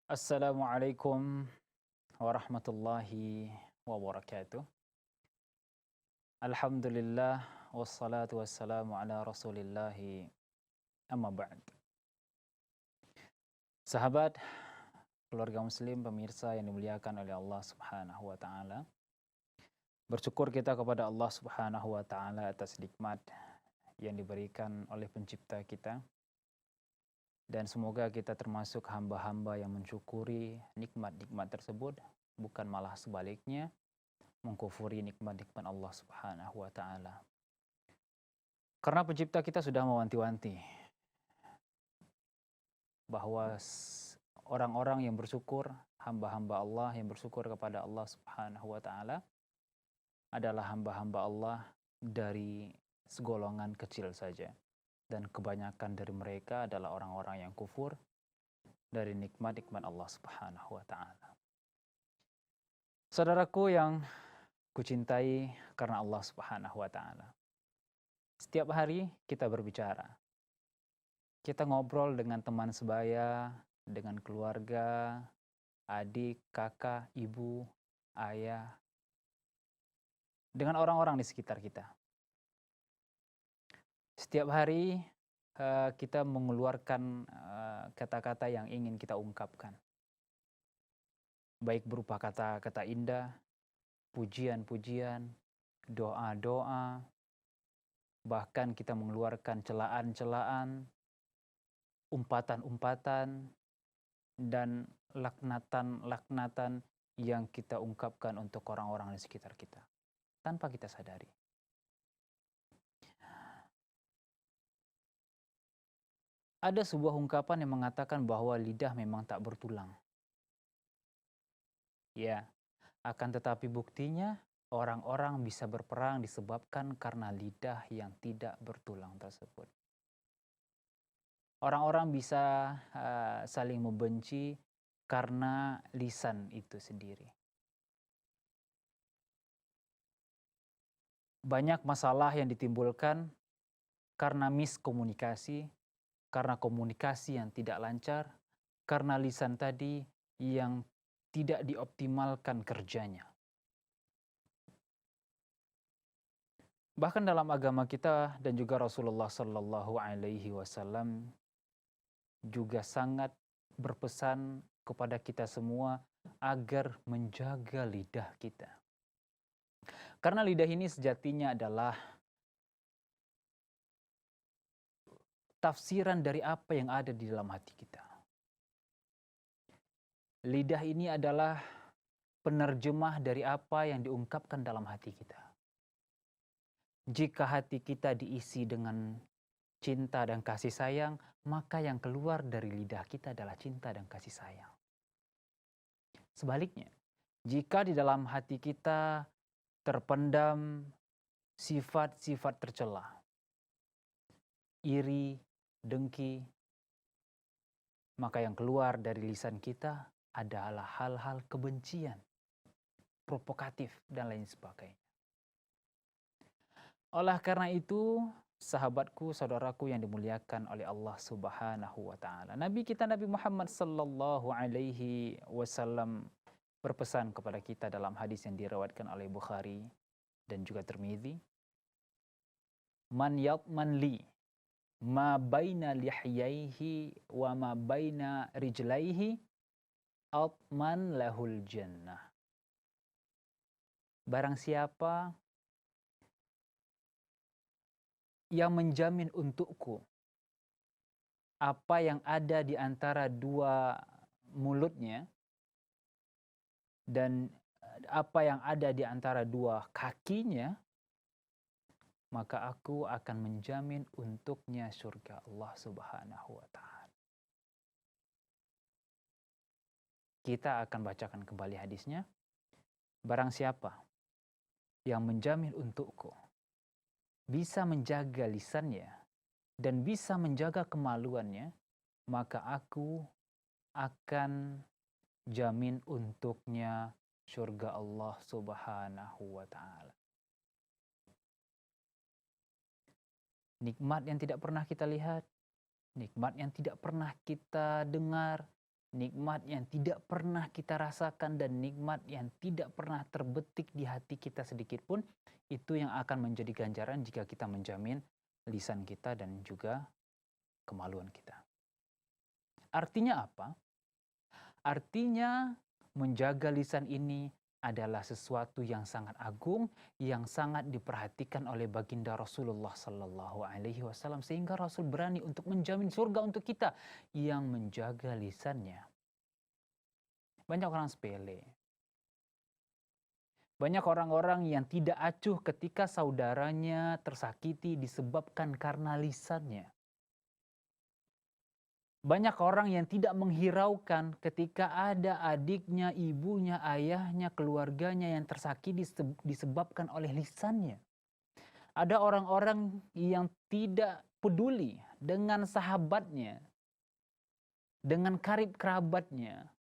Assalamualaikum warahmatullahi wabarakatuh. Alhamdulillah wassalatu wassalamu ala rasulillahi amma ba'd. Sahabat, keluarga muslim, pemirsa yang dimuliakan oleh Allah Subhanahu wa taala. Bersyukur kita kepada Allah Subhanahu wa taala atas nikmat yang diberikan oleh pencipta kita, dan semoga kita termasuk hamba-hamba yang mensyukuri nikmat-nikmat tersebut, bukan malah sebaliknya mengkufuri nikmat-nikmat Allah Subhanahu wa taala. Karena pencipta kita sudah mewanti-wanti bahwa orang-orang yang bersyukur, hamba-hamba Allah yang bersyukur kepada Allah Subhanahu wa taala adalah hamba-hamba Allah dari segolongan kecil saja, dan kebanyakan dari mereka adalah orang-orang yang kufur dari nikmat-nikmat Allah Subhanahu wa taala. Saudaraku yang kucintai karena Allah Subhanahu wa taala. Setiap hari kita berbicara. Kita ngobrol dengan teman sebaya, dengan keluarga, adik, kakak, ibu, ayah, dengan orang-orang di sekitar kita. Setiap hari kita mengeluarkan kata-kata yang ingin kita ungkapkan. Baik berupa kata-kata indah, pujian-pujian, doa-doa, bahkan kita mengeluarkan celaan-celaan, umpatan-umpatan, dan laknatan-laknatan yang kita ungkapkan untuk orang-orang di sekitar kita tanpa kita sadari. Ada sebuah ungkapan yang mengatakan bahwa lidah memang tak bertulang. Ya, akan tetapi buktinya orang-orang bisa berperang disebabkan karena lidah yang tidak bertulang tersebut. Orang-orang bisa saling membenci karena lisan itu sendiri. Banyak masalah yang ditimbulkan karena miskomunikasi, karena komunikasi yang tidak lancar, karena lisan tadi yang tidak dioptimalkan kerjanya. Bahkan dalam agama kita dan juga Rasulullah Sallallahu Alaihi Wasallam juga sangat berpesan kepada kita semua agar menjaga lidah kita. Karena lidah ini sejatinya adalah tafsiran dari apa yang ada di dalam hati kita. Lidah ini adalah penerjemah dari apa yang diungkapkan dalam hati kita. Jika hati kita diisi dengan cinta dan kasih sayang, maka yang keluar dari lidah kita adalah cinta dan kasih sayang. Sebaliknya, jika di dalam hati kita terpendam sifat-sifat tercela, iri, dengki, maka yang keluar dari lisan kita adalah hal-hal kebencian, provokatif, dan lain sebagainya. Oleh karena itu, sahabatku, saudaraku yang dimuliakan oleh Allah Subhanahu wa taala, Nabi kita Nabi Muhammad sallallahu alaihi wasallam berpesan kepada kita dalam hadis yang diriwayatkan oleh Bukhari dan juga Tirmidzi, "Man yatman li ma baina lihyaihi wa ma baina rijlaihi atman lahul jannah." Barang siapa yang menjamin untukku apa yang ada di antara dua mulutnya dan apa yang ada di antara dua kakinya, maka aku akan menjamin untuknya surga Allah Subhanahu wa taala. Kita akan bacakan kembali hadisnya. Barang siapa yang menjamin untukku bisa menjaga lisannya dan bisa menjaga kemaluannya, maka aku akan jamin untuknya surga Allah Subhanahu wa taala. Nikmat yang tidak pernah kita lihat, nikmat yang tidak pernah kita dengar, nikmat yang tidak pernah kita rasakan dan nikmat yang tidak pernah terbetik di hati kita sedikit pun, itu yang akan menjadi ganjaran jika kita menjamin lisan kita dan juga kemaluan kita. Artinya apa? Artinya menjaga lisan ini adalah sesuatu yang sangat agung, yang sangat diperhatikan oleh baginda Rasulullah Sallallahu Alaihi Wasallam, sehingga Rasul berani untuk menjamin surga untuk kita yang menjaga lisannya. Banyak orang sepele, banyak orang-orang yang tidak acuh ketika saudaranya tersakiti disebabkan karena lisannya. Banyak orang yang tidak menghiraukan ketika ada adiknya, ibunya, ayahnya, keluarganya yang tersakiti disebabkan oleh lisannya. Ada orang-orang yang tidak peduli dengan sahabatnya, dengan karib kerabatnya,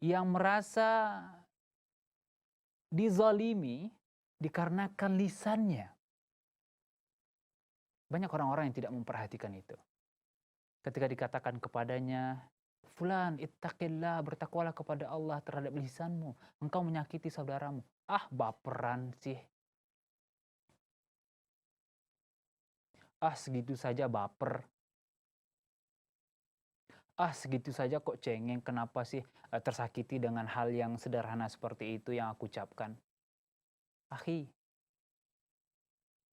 yang merasa dizalimi dikarenakan lisannya. Banyak orang-orang yang tidak memperhatikan itu. Ketika dikatakan kepadanya, Fulan, ittaqillah, bertakwalah kepada Allah terhadap lisanmu. Engkau menyakiti saudaramu. Ah, baperan sih. Ah, segitu saja baper. Ah, segitu saja kok cengeng. Kenapa sih tersakiti dengan hal yang sederhana seperti itu yang aku ucapkan? Akhi,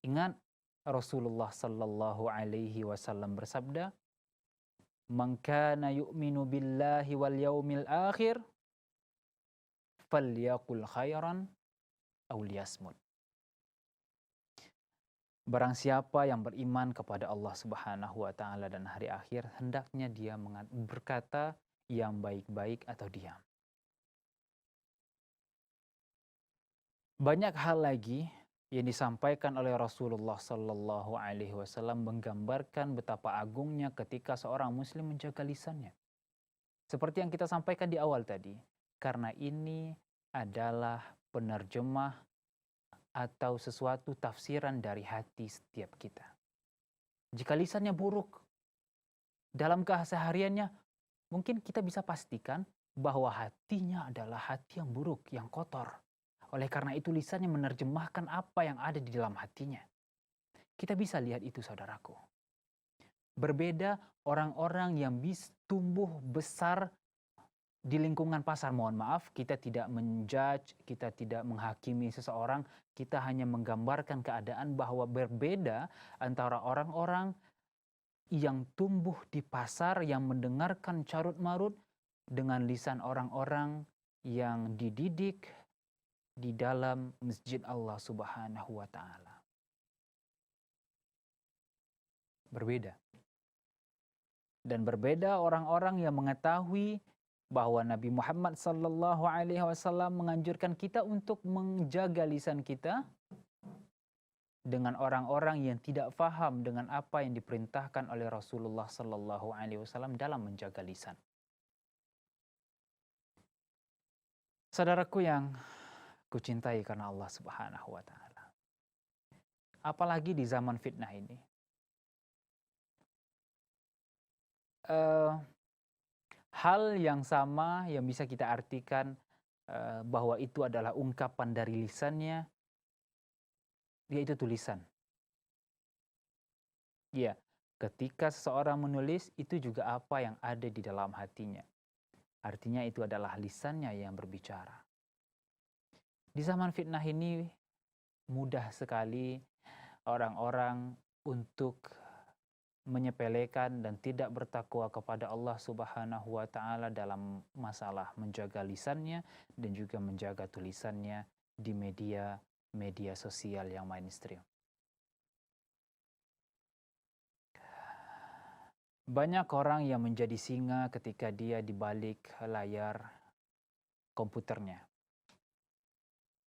ingat Rasulullah Sallallahu Alaihi Wasallam bersabda, "Man kana yu'minu billahi wal yaumil akhir falyaqul khairan aw liyasmut." Barang siapa yang beriman kepada Allah Subhanahu wa taala dan hari akhir, hendaknya dia berkata yang baik-baik atau diam. Banyak hal lagi yang disampaikan oleh Rasulullah Sallallahu Alaihi Wasallam menggambarkan betapa agungnya ketika seorang muslim menjaga lisannya. Seperti yang kita sampaikan di awal tadi, karena ini adalah penerjemah atau sesuatu tafsiran dari hati setiap kita. Jika lisannya buruk dalam kesehariannya, mungkin kita bisa pastikan bahwa hatinya adalah hati yang buruk, yang kotor. Oleh karena itu lisannya menerjemahkan apa yang ada di dalam hatinya. Kita bisa lihat itu, saudaraku. Berbeda orang-orang yang tumbuh besar di lingkungan pasar. Mohon maaf, kita tidak menjudge, kita tidak menghakimi seseorang. Kita hanya menggambarkan keadaan bahwa berbeda antara orang-orang yang tumbuh di pasar, yang mendengarkan carut marut, dengan lisan orang-orang yang dididik di dalam masjid Allah Subhanahu wa taala. Berbeda. Dan berbeda orang-orang yang mengetahui bahwa Nabi Muhammad sallallahu alaihi wasallam menganjurkan kita untuk menjaga lisan kita, dengan orang-orang yang tidak faham dengan apa yang diperintahkan oleh Rasulullah sallallahu alaihi wasallam dalam menjaga lisan. Saudaraku yang kucintai karena Allah Subhanahu wa taala. Apalagi di zaman fitnah ini. Hal yang sama yang bisa kita artikan bahwa itu adalah ungkapan dari lisannya, yaitu tulisan. Ya, ketika seseorang menulis, itu juga apa yang ada di dalam hatinya. Artinya itu adalah lisannya yang berbicara. Di zaman fitnah ini mudah sekali orang-orang untuk menyepelekan dan tidak bertakwa kepada Allah Subhanahu wa taala dalam masalah menjaga lisannya dan juga menjaga tulisannya di media sosial yang mainstream. Banyak orang yang menjadi singa ketika dia di balik layar komputernya.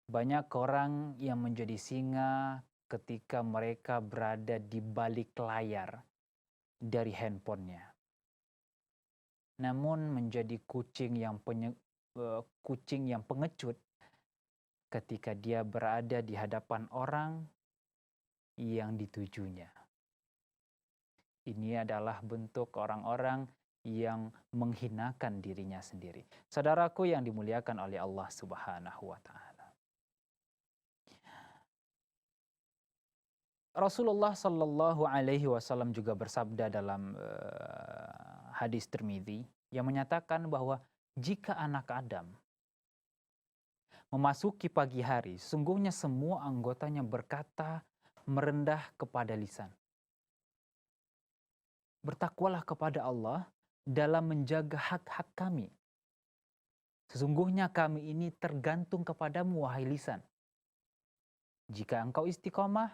Banyak orang yang menjadi singa ketika mereka berada di balik layar dari handphonenya. Namun menjadi kucing yang pengecut ketika dia berada di hadapan orang yang ditujunya. Ini adalah bentuk orang-orang yang menghinakan dirinya sendiri. Saudaraku yang dimuliakan oleh Allah Subhanahu wa taala. Rasulullah Shallallahu alaihi wasallam juga bersabda dalam hadis Tirmidzi yang menyatakan bahwa jika anak Adam memasuki pagi hari, sungguhnya semua anggotanya berkata merendah kepada lisan. Bertakwalah kepada Allah dalam menjaga hak-hak kami. Sesungguhnya kami ini tergantung kepadamu, wahai lisan. Jika engkau istiqomah,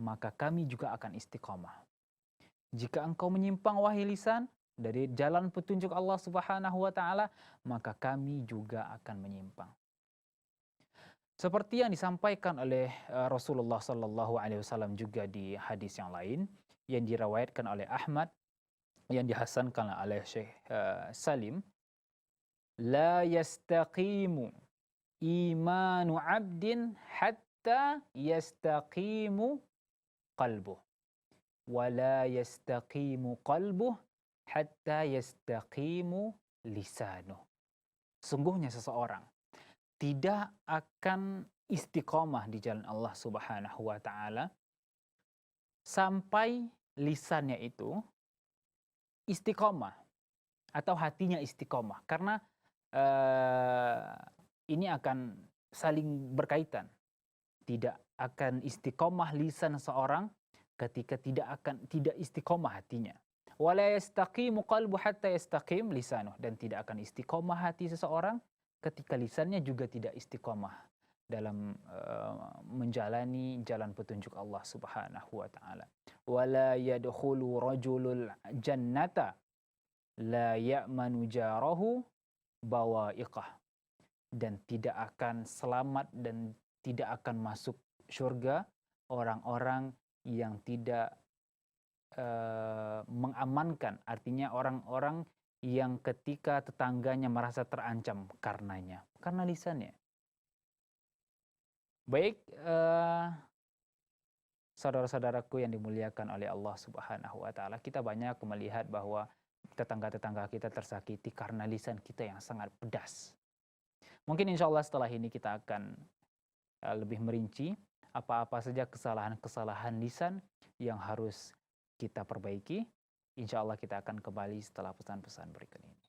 maka kami juga akan istiqomah. Jika engkau menyimpang, wahai lisan, dari jalan petunjuk Allah Subhanahu wa taala, maka kami juga akan menyimpang. Seperti yang disampaikan oleh Rasulullah Sallallahu Alaihi Wasallam juga di hadis yang lain yang diriwayatkan oleh Ahmad, yang dihasankan oleh Syekh Salim, la yastaqimu imanu abdin hatta yastaqimu qalbuh wa la yastaqimu qalbuh hatta yastaqimu lisanuh. Sungguhnya seseorang tidak akan istiqomah di jalan Allah Subhanahu wa taala sampai lisannya itu istiqomah atau hatinya istiqomah, karena ini akan saling berkaitan. Tidak akan istiqomah lisan seorang ketika tidak istiqomah hatinya. Wala yastaqimu qalbu hatta yastaqim lisanuh, dan tidak akan istiqomah hati seseorang ketika lisannya juga tidak istiqomah dalam menjalani jalan petunjuk Allah Subhanahu wa taala. Wala yadkhulu rajulul jannata la ya'manu jarahu bawa'iqah, dan tidak akan selamat dan tidak akan masuk surga orang-orang yang tidak mengamankan, artinya orang-orang yang ketika tetangganya merasa terancam karena lisannya. Baik, saudara-saudaraku yang dimuliakan oleh Allah Subhanahu wa taala, kita banyak melihat bahwa tetangga-tetangga kita tersakiti karena lisan kita yang sangat pedas. Mungkin insya Allah setelah ini kita akan lebih merinci apa-apa saja kesalahan-kesalahan lisan yang harus kita perbaiki. Insya Allah kita akan kembali setelah pesan-pesan berikut ini.